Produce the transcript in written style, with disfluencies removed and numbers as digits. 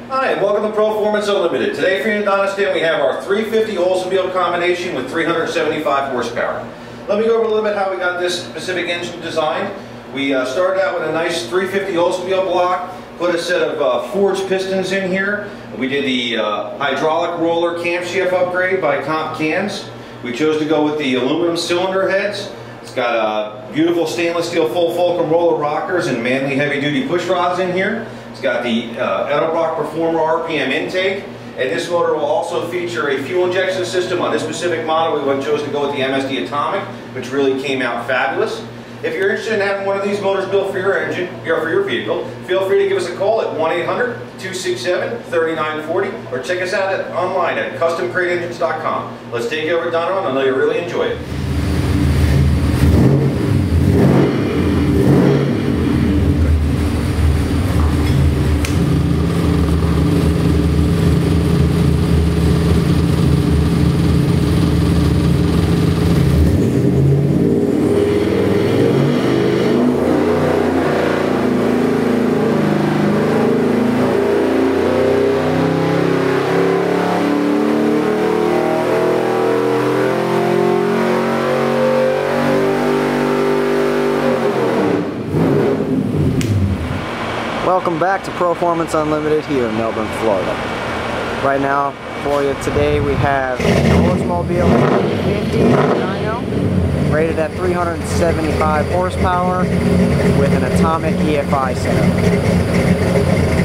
Hi, and welcome to Performance Unlimited. Today for you in Donistan we have our 350 Oldsmobile combination with 375 horsepower. Let me go over a little bit how we got this specific engine designed. We started out with a nice 350 Oldsmobile block, put a set of forged pistons in here. We did the hydraulic roller camshaft upgrade by Comp Cans. We chose to go with the aluminum cylinder heads. It's got beautiful stainless steel full fulcrum roller rockers and manly heavy duty push rods in here. It's got the Edelbrock Performer RPM intake, and this motor will also feature a fuel injection system. On this specific model, we chose to go with the MSD Atomic, which really came out fabulous. If you're interested in having one of these motors built for your engine, or for your vehicle, feel free to give us a call at 1-800-267-3940 or check us out online at customcrateengines.com. Let's take you over to Donovan. I know you'll really enjoy it. Welcome back to Performance Unlimited here in Melbourne, Florida. Right now for you today we have an Oldsmobile 350 dyno rated at 375 horsepower with an atomic EFI setup.